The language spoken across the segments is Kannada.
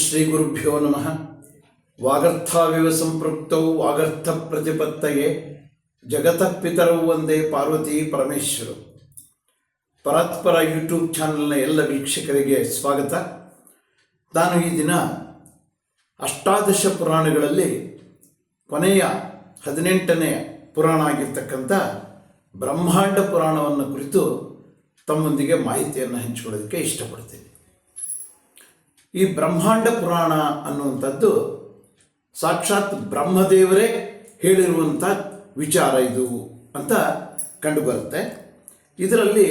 ಶ್ರೀ ಗುರುಭ್ಯೋ ನಮಃ. ವಾಗರ್ಥಾವಿವ ಸಂಪೃಕ್ತೌ ವಾಗರ್ಥ ಪ್ರತಿಪತ್ತಯೇ ಜಗತಃ ಪಿತರೌ ವಂದೇ ಪಾರ್ವತಿ ಪರಮೇಶ್ವರು. ಪರಾತ್ಪರ ಯೂಟ್ಯೂಬ್ ಚಾನಲ್ನ ಎಲ್ಲ ವೀಕ್ಷಕರಿಗೆ ಸ್ವಾಗತ. ನಾನು ಈ ದಿನ ಅಷ್ಟಾದಶ ಪುರಾಣಗಳಲ್ಲಿ ಕೊನೆಯ 18ನೇ ಪುರಾಣ ಆಗಿರ್ತಕ್ಕಂಥ ಬ್ರಹ್ಮಾಂಡ ಪುರಾಣವನ್ನು ಕುರಿತು ತಮ್ಮೊಂದಿಗೆ ಮಾಹಿತಿಯನ್ನು ಹಂಚಿಕೊಳ್ಳೋದಕ್ಕೆ ಇಷ್ಟಪಡ್ತೀನಿ. ಈ ಬ್ರಹ್ಮಾಂಡ ಪುರಾಣ ಅನ್ನುವಂಥದ್ದು ಸಾಕ್ಷಾತ್ ಬ್ರಹ್ಮದೇವರೇ ಹೇಳಿರುವಂಥ ವಿಚಾರ ಇದು ಅಂತ ಕಂಡುಬರುತ್ತೆ. ಇದರಲ್ಲಿ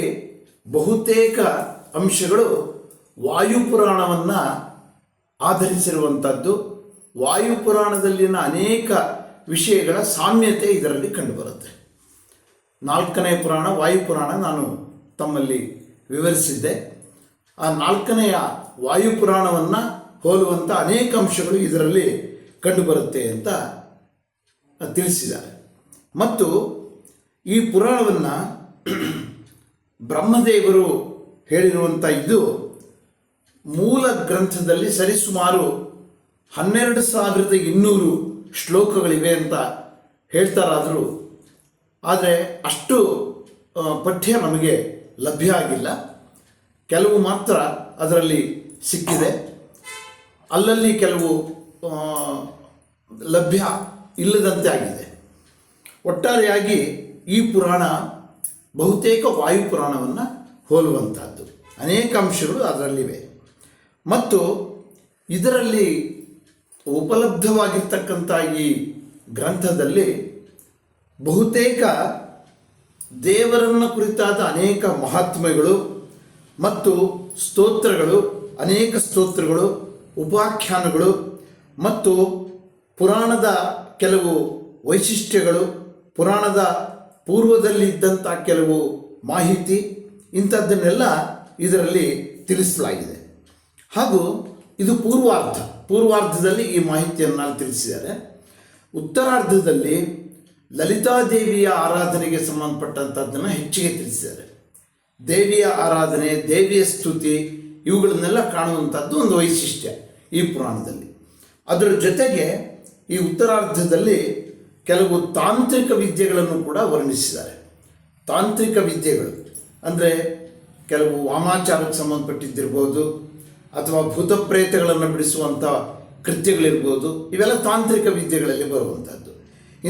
ಬಹುತೇಕ ಅಂಶಗಳು ವಾಯುಪುರಾಣವನ್ನು ಆಧರಿಸಿರುವಂಥದ್ದು. ವಾಯುಪುರಾಣದಲ್ಲಿನ ಅನೇಕ ವಿಷಯಗಳ ಸಾಮ್ಯತೆ ಇದರಲ್ಲಿ ಕಂಡುಬರುತ್ತೆ. 4ನೇ ಪುರಾಣ ವಾಯುಪುರಾಣ ನಾನು ತಮ್ಮಲ್ಲಿ ವಿವರಿಸಿದ್ದೆ. ಆ 4ನೆಯ ವಾಯುಪುರಾಣವನ್ನು ಹೋಲುವಂಥ ಅನೇಕ ಅಂಶಗಳು ಇದರಲ್ಲಿ ಕಂಡುಬರುತ್ತೆ ಅಂತ ತಿಳಿಸಿದ್ದಾರೆ. ಮತ್ತು ಈ ಪುರಾಣವನ್ನು ಬ್ರಹ್ಮದೇವರು ಹೇಳಿರುವಂಥ ಇದು ಮೂಲ ಗ್ರಂಥದಲ್ಲಿ ಸರಿಸುಮಾರು 12,200 ಶ್ಲೋಕಗಳಿವೆ ಅಂತ ಹೇಳ್ತಾರಾದರೂ ಆದರೆ ಅಷ್ಟು ಪಠ್ಯ ನಮಗೆ ಲಭ್ಯ ಆಗಿಲ್ಲ. ಕೆಲವು ಮಾತ್ರ ಅದರಲ್ಲಿ ಸಿಕ್ಕಿದೆ, ಅಲ್ಲಲ್ಲಿ ಕೆಲವು ಲಭ್ಯ ಇಲ್ಲದಂತೆ ಆಗಿದೆ. ಒಟ್ಟಾರೆಯಾಗಿ ಈ ಪುರಾಣ ಬಹುತೇಕ ವಾಯುಪುರಾಣವನ್ನು ಹೋಲುವಂಥದ್ದು. ಅನೇಕ ಅಂಶಗಳು ಅದರಲ್ಲಿವೆ. ಮತ್ತು ಇದರಲ್ಲಿ ಉಪಲಬ್ಧವಾಗಿರ್ತಕ್ಕಂಥ ಈ ಗ್ರಂಥದಲ್ಲಿ ಬಹುತೇಕ ದೇವರನ್ನು ಕುರಿತಾದ ಅನೇಕ ಮಹಾತ್ಮೆಗಳು ಮತ್ತು ಸ್ತೋತ್ರಗಳು, ಅನೇಕ ಸ್ತೋತ್ರಗಳು, ಉಪಾಖ್ಯಾನಗಳು ಮತ್ತು ಪುರಾಣದ ಕೆಲವು ವೈಶಿಷ್ಟ್ಯಗಳು, ಪುರಾಣದ ಪೂರ್ವದಲ್ಲಿದ್ದಂಥ ಕೆಲವು ಮಾಹಿತಿ, ಇಂಥದ್ದನ್ನೆಲ್ಲ ಇದರಲ್ಲಿ ತಿಳಿಸಲಾಗಿದೆ. ಹಾಗೂ ಇದು ಪೂರ್ವಾರ್ಧದಲ್ಲಿ ಈ ಮಾಹಿತಿಯನ್ನು ತಿಳಿಸಿದ್ದಾರೆ. ಉತ್ತರಾರ್ಧದಲ್ಲಿ ಲಲಿತಾದೇವಿಯ ಆರಾಧನೆಗೆ ಸಂಬಂಧಪಟ್ಟಂಥದ್ದನ್ನು ಹೆಚ್ಚಿಗೆ ತಿಳಿಸಿದ್ದಾರೆ. ದೇವಿಯ ಆರಾಧನೆ, ದೇವಿಯ ಸ್ತುತಿ, ಇವುಗಳನ್ನೆಲ್ಲ ಕಾಣುವಂಥದ್ದು ಒಂದು ವೈಶಿಷ್ಟ್ಯ ಈ ಪುರಾಣದಲ್ಲಿ. ಅದರ ಜೊತೆಗೆ ಈ ಉತ್ತರಾರ್ಧದಲ್ಲಿ ಕೆಲವು ತಾಂತ್ರಿಕ ವಿದ್ಯೆಗಳನ್ನು ಕೂಡ ವರ್ಣಿಸಿದ್ದಾರೆ. ತಾಂತ್ರಿಕ ವಿದ್ಯೆಗಳು ಅಂದರೆ ಕೆಲವು ವಾಮಾಚಾರಕ್ಕೆ ಸಂಬಂಧಪಟ್ಟಿದ್ದಿರ್ಬೋದು, ಅಥವಾ ಭೂತಪ್ರೇತಗಳನ್ನು ಬಿಡಿಸುವಂಥ ಕೃತ್ಯಗಳಿರ್ಬೋದು. ಇವೆಲ್ಲ ತಾಂತ್ರಿಕ ವಿದ್ಯೆಗಳಲ್ಲಿ ಬರುವಂಥದ್ದು.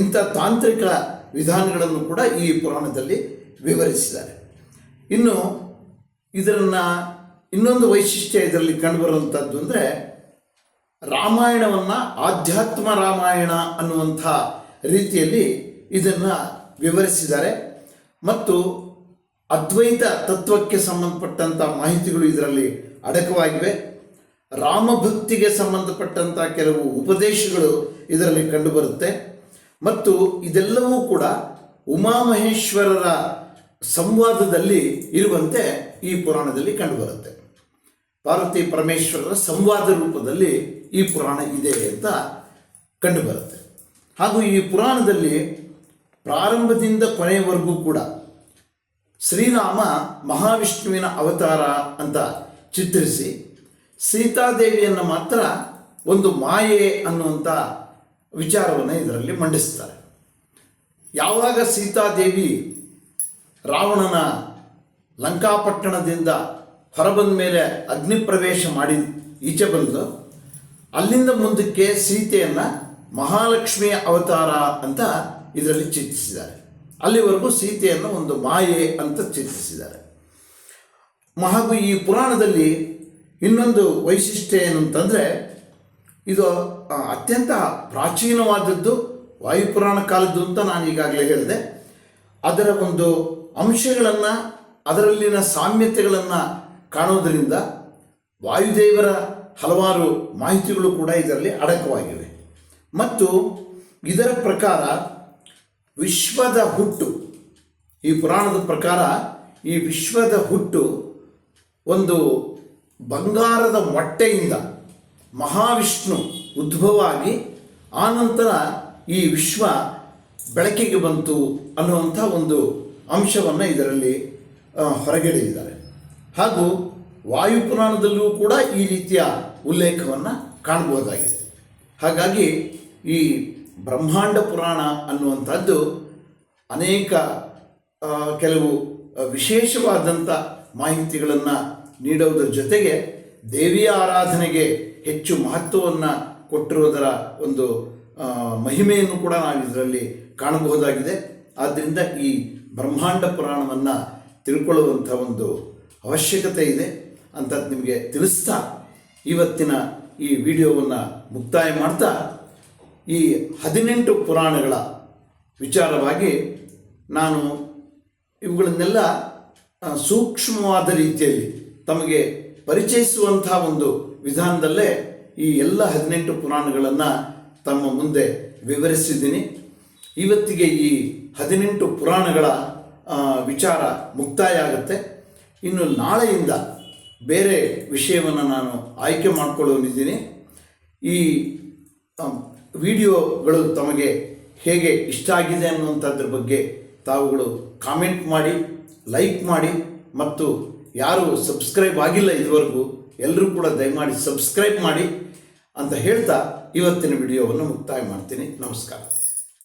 ಇಂಥ ತಾಂತ್ರಿಕ ವಿಧಾನಗಳನ್ನು ಕೂಡ ಈ ಪುರಾಣದಲ್ಲಿ ವಿವರಿಸಿದ್ದಾರೆ. ಇನ್ನು ಇದನ್ನು ಇನ್ನೊಂದು ವೈಶಿಷ್ಟ್ಯ ಇದರಲ್ಲಿ ಕಂಡುಬರುವಂಥದ್ದು ಅಂದರೆ ರಾಮಾಯಣವನ್ನು ಆಧ್ಯಾತ್ಮ ರಾಮಾಯಣ ಅನ್ನುವಂಥ ರೀತಿಯಲ್ಲಿ ಇದನ್ನು ವಿವರಿಸಿದ್ದಾರೆ. ಮತ್ತು ಅದ್ವೈತ ತತ್ವಕ್ಕೆ ಸಂಬಂಧಪಟ್ಟಂಥ ಮಾಹಿತಿಗಳು ಇದರಲ್ಲಿ ಅಡಕವಾಗಿವೆ. ರಾಮಭಕ್ತಿಗೆ ಸಂಬಂಧಪಟ್ಟಂಥ ಕೆಲವು ಉಪದೇಶಗಳು ಇದರಲ್ಲಿ ಕಂಡುಬರುತ್ತೆ. ಮತ್ತು ಇದೆಲ್ಲವೂ ಕೂಡ ಉಮಾಮಹೇಶ್ವರರ ಸಂವಾದದಲ್ಲಿ ಇರುವಂತೆ ಈ ಪುರಾಣದಲ್ಲಿ ಕಂಡುಬರುತ್ತೆ. ಪಾರ್ವತಿ ಪರಮೇಶ್ವರರ ಸಂವಾದ ರೂಪದಲ್ಲಿ ಈ ಪುರಾಣ ಇದೆ ಅಂತ ಕಂಡುಬರುತ್ತೆ. ಹಾಗೂ ಈ ಪುರಾಣದಲ್ಲಿ ಪ್ರಾರಂಭದಿಂದ ಕೊನೆಯವರೆಗೂ ಕೂಡ ಶ್ರೀರಾಮ ಮಹಾವಿಷ್ಣುವಿನ ಅವತಾರ ಅಂತ ಚಿತ್ರಿಸಿ, ಸೀತಾದೇವಿಯನ್ನು ಮಾತ್ರ ಒಂದು ಮಾಯೆ ಅನ್ನುವಂಥ ವಿಚಾರವನ್ನು ಇದರಲ್ಲಿ ಮಂಡಿಸ್ತಾರೆ. ಯಾವಾಗ ಸೀತಾದೇವಿ ರಾವಣನ ಲಂಕಾಪಟ್ಟಣದಿಂದ ಹೊರಬಂದ ಮೇಲೆ ಅಗ್ನಿ ಪ್ರವೇಶ ಮಾಡಿ ಈಚೆ ಬಂದು, ಅಲ್ಲಿಂದ ಮುಂದಕ್ಕೆ ಸೀತೆಯನ್ನು ಮಹಾಲಕ್ಷ್ಮಿಯ ಅವತಾರ ಅಂತ ಇದರಲ್ಲಿ ಚಿತ್ರಿಸಿದ್ದಾರೆ. ಅಲ್ಲಿವರೆಗೂ ಸೀತೆಯನ್ನು ಒಂದು ಮಾಯೆ ಅಂತ ಚಿತ್ರಿಸಿದ್ದಾರೆ. ಹಾಗೂ ಈ ಪುರಾಣದಲ್ಲಿ ಇನ್ನೊಂದು ವೈಶಿಷ್ಟ್ಯ ಏನು ಅಂತಂದರೆ, ಇದು ಅತ್ಯಂತ ಪ್ರಾಚೀನವಾದದ್ದು, ವಾಯುಪುರಾಣ ಕಾಲದ್ದು ಅಂತ ನಾನು ಈಗಾಗಲೇ ಹೇಳಿದೆ. ಅದರ ಒಂದು ಅಂಶಗಳನ್ನು, ಅದರಲ್ಲಿನ ಸಾಮ್ಯತೆಗಳನ್ನು ಕಾಣೋದರಿಂದ ವಾಯುದೇವರ ಹಲವಾರು ಮಾಹಿತಿಗಳು ಕೂಡ ಇದರಲ್ಲಿ ಅಡಕವಾಗಿವೆ. ಮತ್ತು ಇದರ ಪ್ರಕಾರ ವಿಶ್ವದ ಹುಟ್ಟು, ಈ ಪುರಾಣದ ಪ್ರಕಾರ ಈ ವಿಶ್ವದ ಹುಟ್ಟು ಒಂದು ಬಂಗಾರದ ಮೊಟ್ಟೆಯಿಂದ ಮಹಾವಿಷ್ಣು ಉದ್ಭವ ಆಗಿ ಆನಂತರ ಈ ವಿಶ್ವ ಬೆಳಕಿಗೆ ಬಂತು ಅನ್ನುವಂಥ ಒಂದು ಅಂಶವನ್ನು ಇದರಲ್ಲಿ ಹೊರಗೆಳೆದಿದ್ದಾರೆ. ಹಾಗೂ ವಾಯುಪುರಾಣದಲ್ಲೂ ಕೂಡ ಈ ರೀತಿಯ ಉಲ್ಲೇಖವನ್ನು ಕಾಣಬಹುದಾಗಿದೆ. ಹಾಗಾಗಿ ಈ ಬ್ರಹ್ಮಾಂಡ ಪುರಾಣ ಅನ್ನುವಂಥದ್ದು ಅನೇಕ ಕೆಲವು ವಿಶೇಷವಾದಂಥ ಮಾಹಿತಿಗಳನ್ನು ನೀಡುವುದರ ಜೊತೆಗೆ ದೇವಿಯ ಆರಾಧನೆಗೆ ಹೆಚ್ಚು ಮಹತ್ವವನ್ನು ಕೊಟ್ಟಿರುವುದರ ಒಂದು ಮಹಿಮೆಯನ್ನು ಕೂಡ ನಾವು ಇದರಲ್ಲಿ ಕಾಣಬಹುದಾಗಿದೆ. ಆದ್ದರಿಂದ ಈ ಬ್ರಹ್ಮಾಂಡ ಪುರಾಣವನ್ನು ತಿಳ್ಕೊಳ್ಳುವಂಥ ಒಂದು ಅವಶ್ಯಕತೆ ಇದೆ ಅಂತ ನಿಮಗೆ ತಿಳಿಸ್ತಾ ಇವತ್ತಿನ ಈ ವಿಡಿಯೋವನ್ನು ಮುಕ್ತಾಯ ಮಾಡ್ತಾ, ಈ 18 ಪುರಾಣಗಳ ವಿಚಾರವಾಗಿ ನಾನು ಇವುಗಳನ್ನೆಲ್ಲ ಸೂಕ್ಷ್ಮವಾದ ರೀತಿಯಲ್ಲಿ ತಮಗೆ ಪರಿಚಯಿಸುವಂಥ ಒಂದು ವಿಧಾನದಲ್ಲೇ ಈ ಎಲ್ಲ 18 ಪುರಾಣಗಳನ್ನು ತಮ್ಮ ಮುಂದೆ ವಿವರಿಸಿದ್ದೀನಿ. ಇವತ್ತಿಗೆ ಈ 18 ಪುರಾಣಗಳ ವಿಚಾರ ಮುಕ್ತಾಯ ಆಗುತ್ತೆ. ಇನ್ನು ನಾಳೆಯಿಂದ ಬೇರೆ ವಿಷಯವನ್ನು ನಾನು ಆಯ್ಕೆ ಮಾಡಿಕೊಳ್ಳೋನಿದ್ದೀನಿ. ಈ ವಿಡಿಯೋಗಳು ತಮಗೆ ಹೇಗೆ ಇಷ್ಟ ಆಗಿದೆ ಅನ್ನುವಂಥದ್ರ ಬಗ್ಗೆ ತಾವುಗಳು ಕಾಮೆಂಟ್ ಮಾಡಿ, ಲೈಕ್ ಮಾಡಿ, ಮತ್ತು ಯಾರು ಸಬ್ಸ್ಕ್ರೈಬ್ ಆಗಿಲ್ಲ ಇದುವರೆಗೂ ಎಲ್ಲರೂ ಕೂಡ ದಯಮಾಡಿ ಸಬ್ಸ್ಕ್ರೈಬ್ ಮಾಡಿ ಅಂತ ಹೇಳ್ತಾ ಇವತ್ತಿನ ವಿಡಿಯೋವನ್ನು ಮುಕ್ತಾಯ ಮಾಡ್ತೀನಿ. ನಮಸ್ಕಾರ.